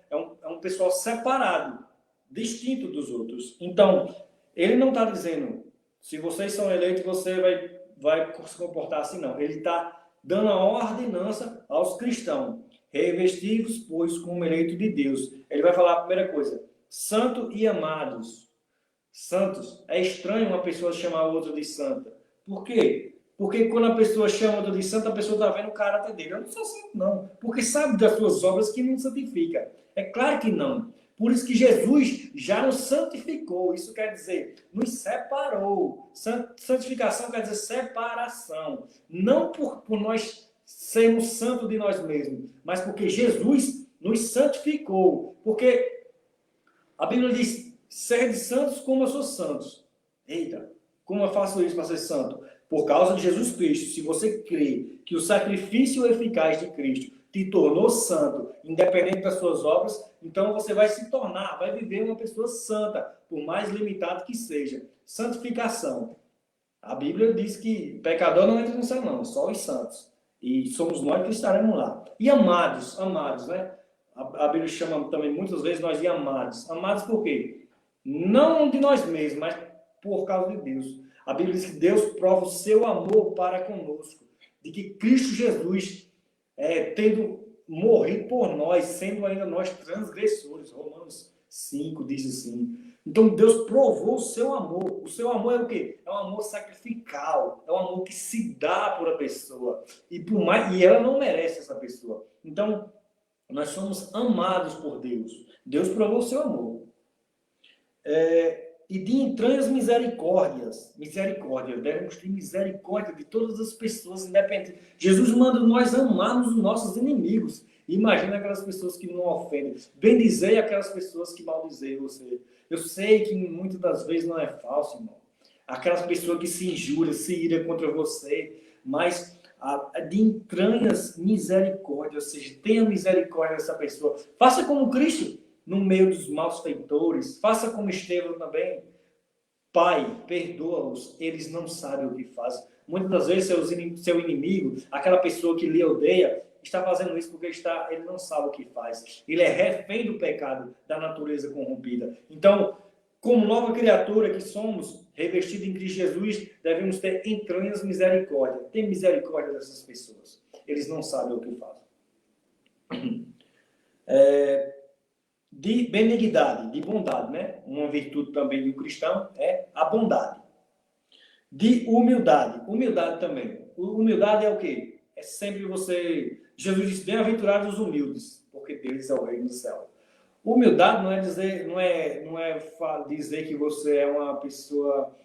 é um pessoal separado, distinto dos outros. Então, ele não está dizendo, se vocês são eleitos, você vai se comportar assim, não. Ele está dando a ordenança aos cristãos. Revestivos, pois, como eleito de Deus. Ele vai falar a primeira coisa, santo e amados. Santos, é estranho uma pessoa chamar a outra de santa. Por quê? Porque quando a pessoa chama outra de santa, a pessoa está vendo o caráter dele. Eu não sou santo, não. Porque sabe das suas obras que não santifica. É claro que não. Por isso que Jesus já nos santificou. Isso quer dizer, nos separou. Santificação quer dizer separação. Não por nós sermos santos de nós mesmos, mas porque Jesus nos santificou. Porque a Bíblia diz, sede santos como eu sou santos. Eita, como eu faço isso para ser santo? Por causa de Jesus Cristo. Se você crê que o sacrifício eficaz de Cristo te tornou santo, independente das suas obras, então você vai se tornar, vai viver uma pessoa santa, por mais limitado que seja. Santificação. A Bíblia diz que pecador não entra no céu, não, só os santos. E somos nós que estaremos lá. E amados, né? A Bíblia chama também muitas vezes nós de amados. Amados por quê? Não de nós mesmos, mas por causa de Deus. A Bíblia diz que Deus prova o seu amor para conosco. De que Cristo Jesus, tendo morrido por nós, sendo ainda nós transgressores. Romanos 5 diz assim. Então Deus provou o seu amor. O seu amor é o quê? É um amor sacrificial. É um amor que se dá por a pessoa. E ela não merece essa pessoa. Então, nós somos amados por Deus. Deus provou o seu amor. E de entranhas misericórdia, devemos ter misericórdia de todas as pessoas, independente. Jesus manda nós amarmos os nossos inimigos. Imagina aquelas pessoas que não ofendem. Bendizei aquelas pessoas que maldizem você. Eu sei que muitas das vezes não é falso, irmão. Aquelas pessoas que se injuriam, se iram contra você, mas de entranhas misericórdia, ou seja, tenha misericórdia dessa pessoa. Faça como Cristo no meio dos malfeitores. Faça como Estevão também. Pai, perdoa-os, eles não sabem o que fazem. Muitas das vezes seu inimigo, aquela pessoa que lhe odeia, está fazendo isso porque ele não sabe o que faz. Ele é refém do pecado, da natureza corrompida. Então, como nova criatura que somos, revestido em Cristo Jesus, devemos ter entranhas misericórdia. Tem misericórdia dessas pessoas. Eles não sabem o que fazem. De benignidade, de bondade, né? Uma virtude também do cristão é a bondade. de humildade. Humildade também. Humildade é o quê? É sempre você... Jesus disse, bem-aventurados os humildes, porque deles é o reino do céu. Humildade não é dizer que você é uma pessoa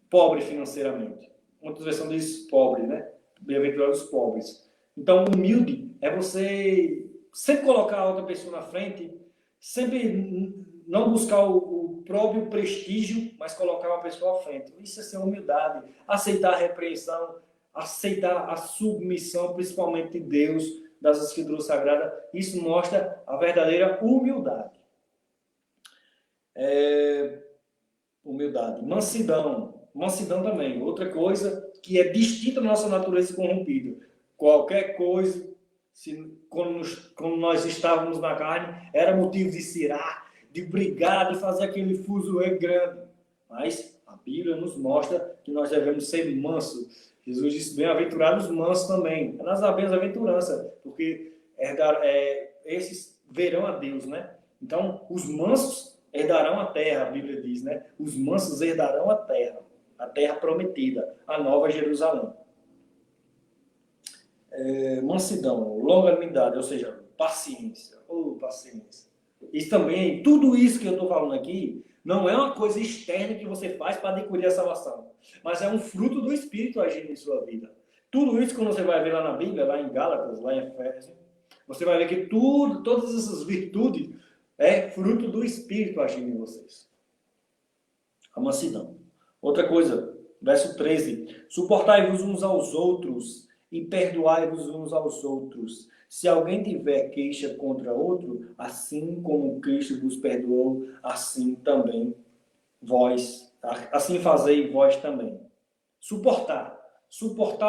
pobre financeiramente. Muitas versões diz pobre, né? Bem-aventurados os pobres. Então, humilde é você sempre colocar a outra pessoa na frente, sempre não buscar o próprio prestígio, mas colocar uma pessoa à frente. Isso é ser humildade. Aceitar a repreensão, aceitar a submissão, principalmente de Deus, das Escrituras Sagradas. Isso mostra a verdadeira humildade. Humildade. Mansidão também. Outra coisa que é distinta da nossa natureza corrompida. Qualquer coisa, quando nós estávamos na carne, era motivo de cirar, de brigar, de fazer aquele fuzuê grande. Mas a Bíblia nos mostra que nós devemos ser mansos. Jesus disse, bem-aventurados os mansos também. É nas bem-aventuranças, porque esses verão a Deus, né? Então, os mansos herdarão a terra, a Bíblia diz, né? Os mansos herdarão a terra prometida, a nova Jerusalém. Mansidão, longanimidade, ou seja, paciência. Paciência. Isso também, tudo isso que eu estou falando aqui, não é uma coisa externa que você faz para adquirir a salvação, mas é um fruto do Espírito agindo em sua vida. Tudo isso, quando você vai ver lá na Bíblia, lá em Gálatas, lá em Efésios, você vai ver que todas essas virtudes é fruto do Espírito agindo em vocês. A mansidão. Outra coisa, verso 13. Suportai-vos uns aos outros e perdoai-vos uns aos outros. Se alguém tiver queixa contra outro, assim como Cristo vos perdoou, assim também vós, assim fazei vós também. Suportar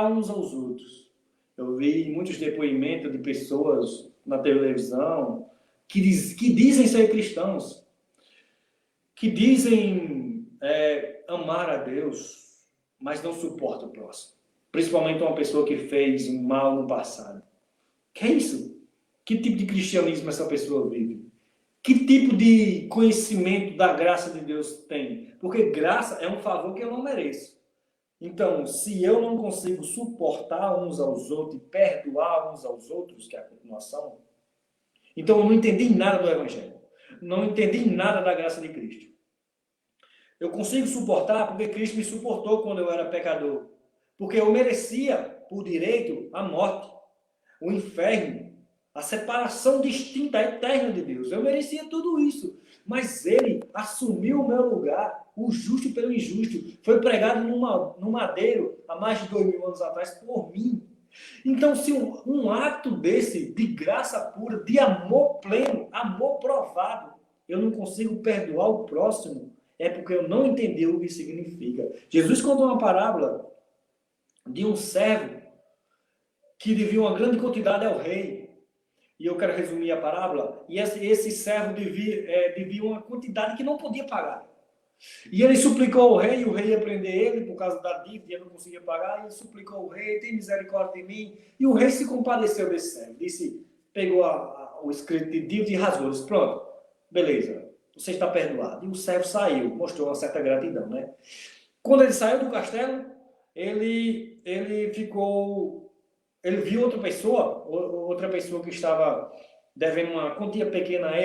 uns aos outros. Eu vi muitos depoimentos de pessoas na televisão que dizem ser cristãos, que dizem amar a Deus, mas não suportam o próximo. Principalmente uma pessoa que fez mal no passado. Que é isso? Que tipo de cristianismo essa pessoa vive? Que tipo de conhecimento da graça de Deus tem? Porque graça é um favor que eu não mereço. Então, se eu não consigo suportar uns aos outros e perdoar uns aos outros, que é a continuação, então eu não entendi nada do Evangelho. Não entendi nada da graça de Cristo. Eu consigo suportar porque Cristo me suportou quando eu era pecador. Porque eu merecia, por direito, a morte, o inferno, a separação distinta, eterna de Deus. Eu merecia tudo isso. Mas Ele assumiu o meu lugar, o justo pelo injusto. Foi pregado no madeiro há mais de 2000 anos atrás por mim. Então, se um ato desse, de graça pura, de amor pleno, amor provado, eu não consigo perdoar o próximo, é porque eu não entendi o que significa. Jesus contou uma parábola de um servo que devia uma grande quantidade ao rei. E eu quero resumir a parábola. E esse servo devia uma quantidade que não podia pagar. E ele suplicou ao rei, e o rei ia prender ele por causa da dívida, ele não conseguia pagar. E ele suplicou ao rei, tem misericórdia de mim. E o rei se compadeceu desse servo. Pegou o escrito de dívida e rasgou. Disse, pronto, beleza, você está perdoado. E o servo saiu, mostrou uma certa gratidão, né? Quando ele saiu do castelo, ele viu outra pessoa que estava devendo uma quantia pequena a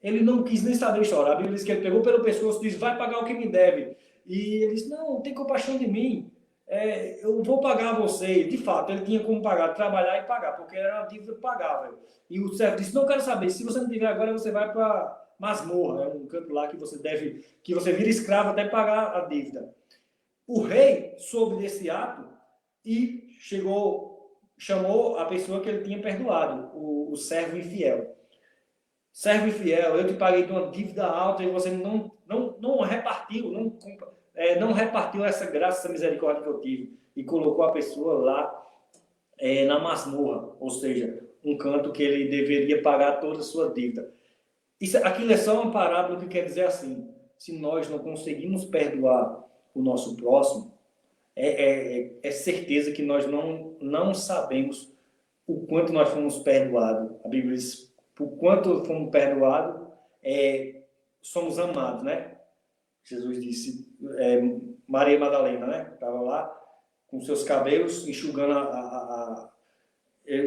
ele não quis nem saber a história. A Bíblia diz que ele pegou pelo pescoço e disse, vai pagar o que me deve. E ele disse, não, tem compaixão de mim, eu vou pagar você. De fato, ele tinha como pagar, trabalhar e pagar, porque era uma dívida pagável. E o servo disse, não quero saber, se você não tiver agora, você vai para masmorra, um canto lá que você vira escravo até pagar a dívida. O rei soube desse ato e chamou a pessoa que ele tinha perdoado, o servo infiel. Servo infiel, eu te paguei de uma dívida alta e você não repartiu essa graça, essa misericórdia que eu tive. E colocou a pessoa lá na masmorra, ou seja, um canto que ele deveria pagar toda a sua dívida. Aquilo é só uma parábola que quer dizer assim, se nós não conseguimos perdoar o nosso próximo, é certeza que nós não sabemos o quanto nós fomos perdoados. A Bíblia diz, por quanto fomos perdoados, somos amados, né? Jesus disse, Maria Madalena, né? Estava lá com seus cabelos, enxugando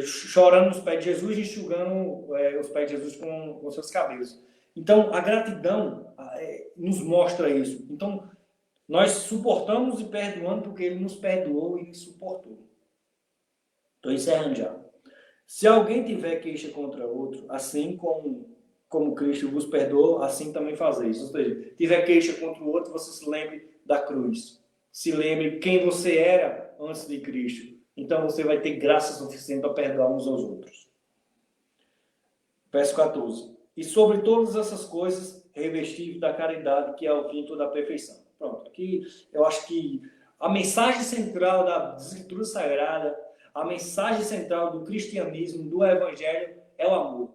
chorando nos pés de Jesus, enxugando os pés de Jesus com seus cabelos. Então, a gratidão nos mostra isso. Então, nós suportamos e perdoamos porque Ele nos perdoou e nos suportou. Estou encerrando já. Se alguém tiver queixa contra outro, assim como Cristo vos perdoou, assim também fazeis. Ou seja, tiver queixa contra o outro, você se lembre da cruz. Se lembre quem você era antes de Cristo. Então você vai ter graça suficiente para perdoar uns aos outros. Verso 14. E sobre todas essas coisas, revestir da caridade, que é o fim da perfeição. Pronto, aqui eu acho que a mensagem central da Escritura Sagrada, a mensagem central do cristianismo, do evangelho, é o amor.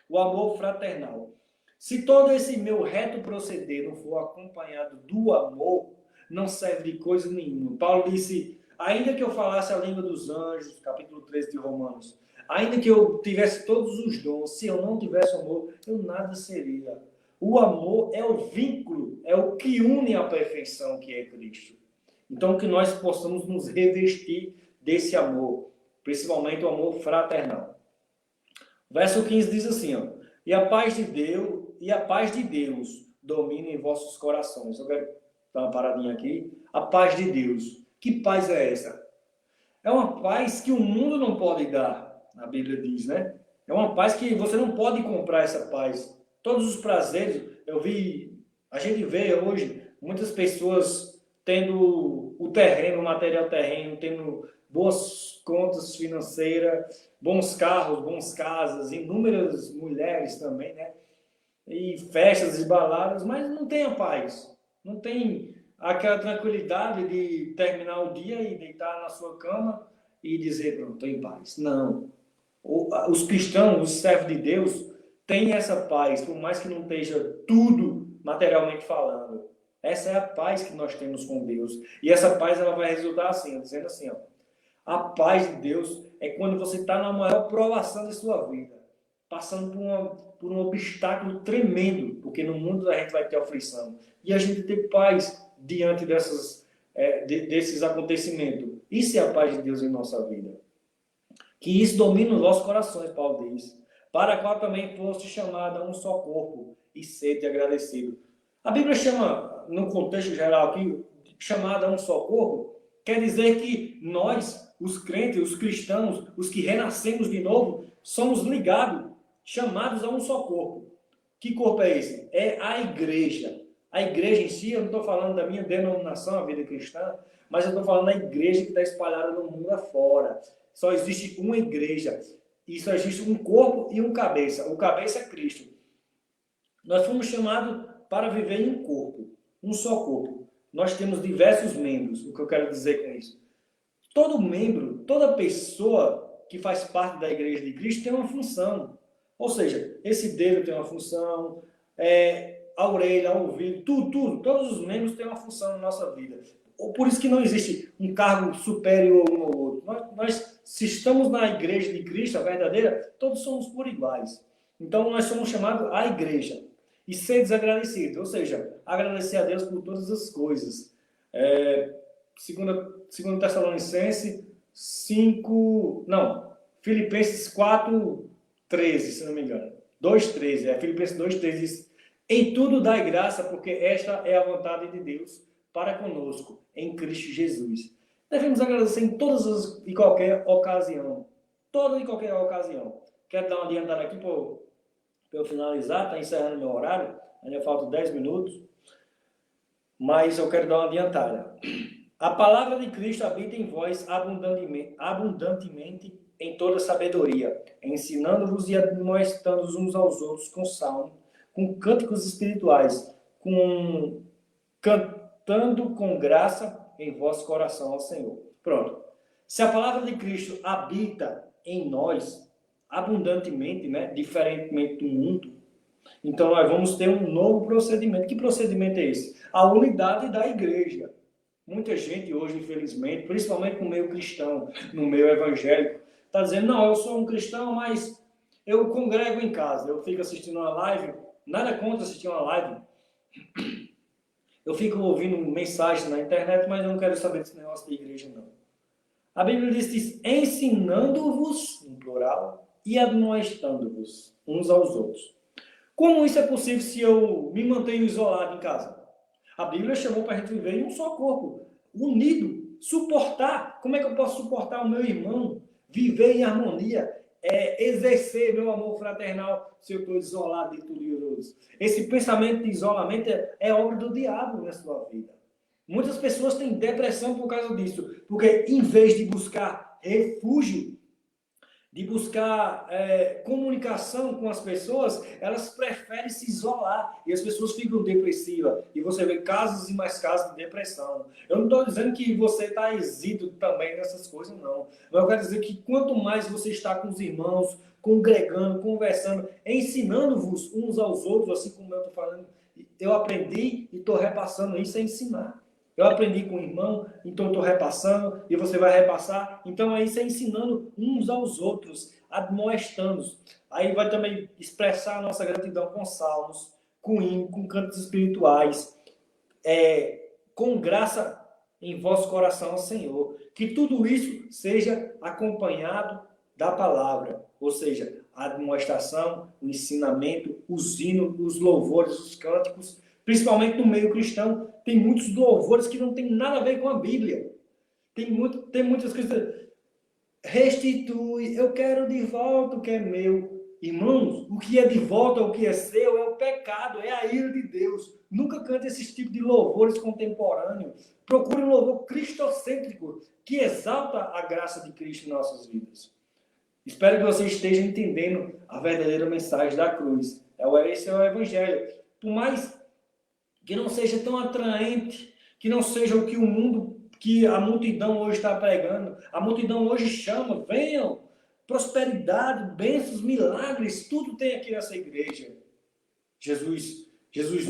O amor fraternal. Se todo esse meu reto proceder não for acompanhado do amor, não serve de coisa nenhuma. Paulo disse, ainda que eu falasse a língua dos anjos, capítulo 13 de Romanos, ainda que eu tivesse todos os dons, se eu não tivesse amor, eu nada seria. O amor é o vínculo, é o que une a perfeição que é Cristo. Então, que nós possamos nos revestir desse amor, principalmente o amor fraternal. Verso 15 diz assim, ó, e a paz de Deus domine em vossos corações. Eu quero dar uma paradinha aqui. A paz de Deus. Que paz é essa? É uma paz que o mundo não pode dar, a Bíblia diz, né? É uma paz que você não pode comprar essa paz. Todos os prazeres, a gente vê hoje muitas pessoas tendo o terreno, o material terreno, tendo boas contas financeiras, bons carros, boas casas, inúmeras mulheres também, né? E festas e baladas, mas não tem a paz. Não tem aquela tranquilidade de terminar o dia e deitar na sua cama e dizer, pronto, estou em paz. Não. Os cristãos, os servos de Deus, têm essa paz, por mais que não esteja tudo materialmente falando. Essa é a paz que nós temos com Deus. E essa paz ela vai resultar assim, dizendo assim, ó, a paz de Deus é quando você está na maior provação da sua vida, passando por um obstáculo tremendo, porque no mundo a gente vai ter aflição. E a gente ter paz diante desses acontecimentos. Isso é a paz de Deus em nossa vida. Que isso domine os vossos corações, Paulo diz, para a qual também foste chamado a um só corpo e sede agradecido. A Bíblia chama, no contexto geral aqui, chamada a um só corpo, quer dizer que nós, os crentes, os cristãos, os que renascemos de novo, somos ligados, chamados a um só corpo. Que corpo é esse? É a igreja. A igreja em si, eu não estou falando da minha denominação, a vida cristã, mas eu estou falando da igreja que está espalhada no mundo afora. Só existe uma igreja. E só existe um corpo e um cabeça. O cabeça é Cristo. Nós fomos chamados para viver em um corpo, um só corpo. Nós temos diversos membros. O que eu quero dizer com isso? Todo membro, toda pessoa que faz parte da igreja de Cristo tem uma função. Ou seja, esse dedo tem uma função, a orelha, o ouvido, tudo. Todos os membros têm uma função na nossa vida. Por isso que não existe um cargo superior um ao outro. Nós, se estamos na igreja de Cristo, a verdadeira, todos somos por iguais. Então, nós somos chamados à igreja. E ser desagradecido, ou seja, agradecer a Deus por todas as coisas. Segundo Tessalonicenses 5... Não, Filipenses 4:13, se não me engano. 2:13, Filipenses 2:13 diz, em tudo dai graça, porque esta é a vontade de Deus para conosco, em Cristo Jesus. Devemos agradecer em todas e qualquer ocasião. Toda e qualquer ocasião. Quero dar uma adiantada aqui para eu finalizar, está encerrando meu horário, ainda faltam 10 minutos, mas eu quero dar uma adiantada. A palavra de Cristo habita em vós abundantemente em toda sabedoria, ensinando-vos e admoestando-vos uns aos outros com salmo, com cânticos espirituais, cantando com graça em vosso coração ao Senhor. Pronto. Se a palavra de Cristo habita em nós abundantemente, né, diferentemente do mundo, então nós vamos ter um novo procedimento. Que procedimento é esse? A unidade da igreja. Muita gente hoje, infelizmente, principalmente no meio cristão, no meio evangélico, está dizendo, não, eu sou um cristão, mas eu congrego em casa, eu fico assistindo uma live, nada contra assistir uma live. Eu fico ouvindo mensagens na internet, mas eu não quero saber desse negócio da igreja, não. A Bíblia diz ensinando-vos, em plural, e admoestando-vos uns aos outros. Como isso é possível se eu me mantenho isolado em casa? A Bíblia chamou para a gente viver em um só corpo, unido, suportar. Como é que eu posso suportar o meu irmão? Viver em harmonia, exercer meu amor fraternal se eu estou isolado de tudo e todos. Esse pensamento de isolamento é obra do diabo na sua vida. Muitas pessoas têm depressão por causa disso, porque em vez de buscar refúgio, de buscar comunicação com as pessoas, elas preferem se isolar e as pessoas ficam depressivas. E você vê casos e mais casos de depressão. Eu não estou dizendo que você está exíduo também nessas coisas, não. Mas eu quero dizer que quanto mais você está com os irmãos, congregando, conversando, ensinando-vos uns aos outros, assim como eu estou falando, eu aprendi e estou repassando isso a ensinar. Eu aprendi com o irmão, então estou repassando, e você vai repassar. Então, é isso, é ensinando uns aos outros, admoestando. Aí vai também expressar a nossa gratidão com salmos, com hino, com cantos espirituais, com graça em vosso coração ao Senhor. Que tudo isso seja acompanhado da palavra, ou seja, a admoestação, o ensinamento, os hinos, os louvores, os cânticos, principalmente no meio cristão, tem muitos louvores que não tem nada a ver com a Bíblia. Tem muitas coisas. Restitui, eu quero de volta o que é meu. Irmãos, o que é de volta, o que é seu, é o pecado, é a ira de Deus. Nunca cante esse tipo de louvores contemporâneos. Procure um louvor cristocêntrico, que exalta a graça de Cristo em nossas vidas. Espero que você esteja entendendo a verdadeira mensagem da cruz. Esse é o Evangelho. Por mais que não seja tão atraente, que não seja o que o mundo, que a multidão hoje está pregando. A multidão hoje chama, venham, prosperidade, bênçãos, milagres, tudo tem aqui nessa igreja. Jesus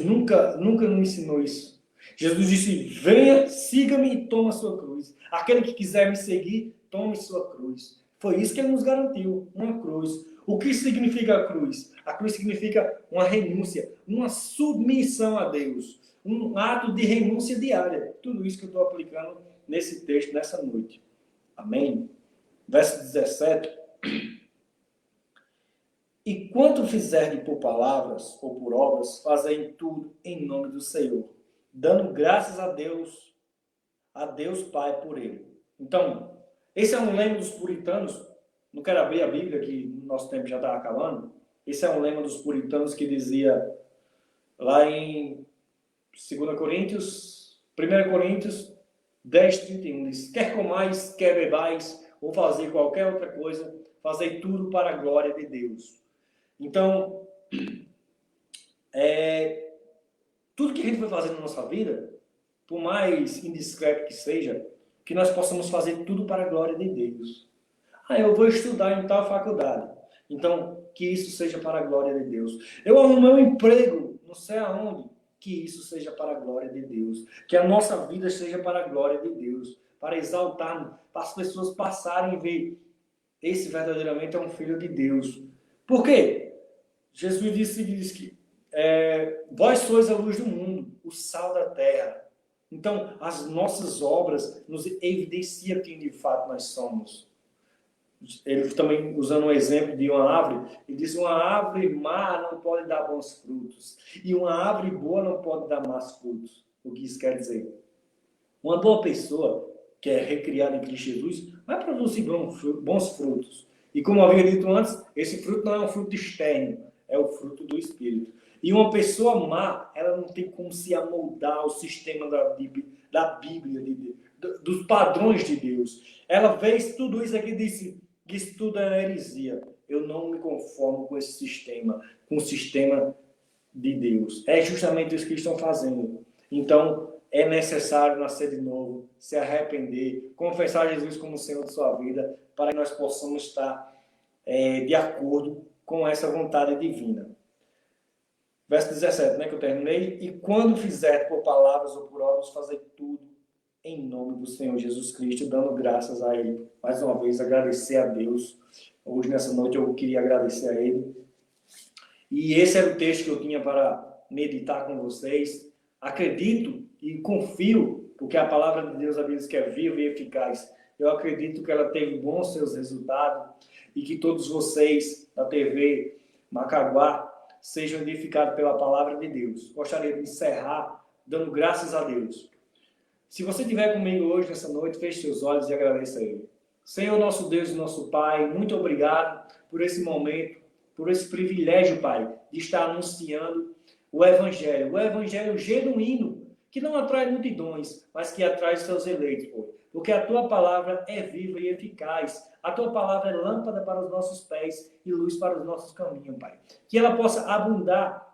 nunca nos ensinou isso. Jesus disse, venha, siga-me e toma a sua cruz. Aquele que quiser me seguir, tome sua cruz. Foi isso que ele nos garantiu, uma cruz. O que significa a cruz? A cruz significa uma renúncia, uma submissão a Deus, um ato de renúncia diária. Tudo isso que eu estou aplicando nesse texto, nessa noite. Amém? Verso 17. E quanto fizerdes por palavras ou por obras, fazei tudo em nome do Senhor, dando graças a Deus Pai por ele. Então, esse é um lema dos puritanos. Não quero abrir a Bíblia, que no nosso tempo já está acabando. Esse é um lema dos puritanos que dizia lá em 2 Coríntios, 1 Coríntios 10:31, diz, quer comais, quer bebais, ou fazer qualquer outra coisa, fazei tudo para a glória de Deus. Então, tudo que a gente vai fazer na nossa vida, por mais indiscreto que seja, que nós possamos fazer tudo para a glória de Deus. Eu vou estudar em tal faculdade. Então, que isso seja para a glória de Deus. Eu arrumei um emprego, não sei aonde, que isso seja para a glória de Deus. Que a nossa vida seja para a glória de Deus. Para exaltar, para as pessoas passarem e ver, esse verdadeiramente é um filho de Deus. Por quê? Jesus disse que vós sois a luz do mundo, o sal da terra. Então, as nossas obras nos evidenciam quem de fato nós somos. Ele também, usando um exemplo de uma árvore, ele diz, uma árvore má não pode dar bons frutos, e uma árvore boa não pode dar más frutos. O que isso quer dizer? Uma boa pessoa, que é recriada em Cristo Jesus, vai produzir bons frutos. E como eu havia dito antes, esse fruto não é um fruto externo, é o fruto do Espírito. E uma pessoa má, ela não tem como se amoldar ao sistema da Bíblia, dos padrões de Deus. Ela vê tudo isso aqui e disse que isso tudo é heresia. Eu não me conformo com esse sistema, com o sistema de Deus. É justamente isso que estão fazendo. Então, é necessário nascer de novo, se arrepender, confessar Jesus como Senhor de sua vida, para que nós possamos estar de acordo com essa vontade divina. Verso 17, que eu terminei. E quando fizer por palavras ou por obras, fazer tudo em nome do Senhor Jesus Cristo, dando graças a Ele. Mais uma vez, agradecer a Deus. Hoje, nessa noite, eu queria agradecer a Ele. E esse era o texto que eu tinha para meditar com vocês. Acredito e confio, porque a palavra de Deus, a Bíblia diz que é viva e eficaz. Eu acredito que ela teve bons seus resultados e que todos vocês da TV Macaguá sejam edificados pela palavra de Deus. Gostaria de encerrar dando graças a Deus. Se você estiver comigo hoje, nessa noite, feche seus olhos e agradeça a Ele. Senhor, nosso Deus e nosso Pai, muito obrigado por esse momento, por esse privilégio, Pai, de estar anunciando o Evangelho genuíno, que não atrai multidões, mas que atrai os seus eleitos, Pai. Porque a Tua palavra é viva e eficaz. A Tua palavra é lâmpada para os nossos pés e luz para os nossos caminhos, Pai. Que ela possa abundar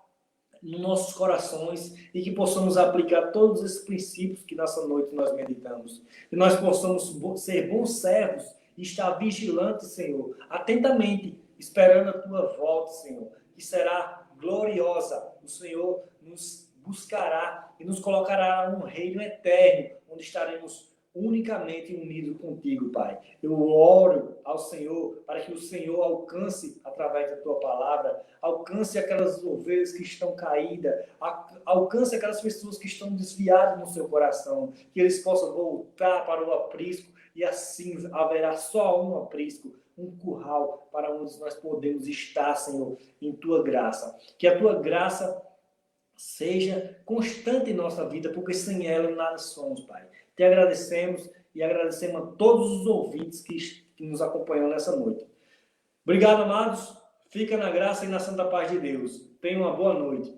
nos nossos corações e que possamos aplicar todos esses princípios que nessa noite nós meditamos. Que nós possamos ser bons servos e estar vigilantes, Senhor, atentamente, esperando a Tua volta, Senhor, que será gloriosa. O Senhor nos buscará e nos colocará num reino eterno, onde estaremos unicamente unidos contigo, Pai. Eu oro ao Senhor para que o Senhor alcance, através da Tua palavra, alcance aquelas ovelhas que estão caídas, alcance aquelas pessoas que estão desviadas no seu coração, que eles possam voltar para o aprisco e assim haverá só um aprisco, um curral para onde nós podemos estar, Senhor, em Tua graça. Que a Tua graça seja constante em nossa vida, porque sem ela nada somos, Pai. Te agradecemos e agradecemos a todos os ouvintes que nos acompanham nessa noite. Obrigado, amados. Fica na graça e na santa paz de Deus. Tenha uma boa noite.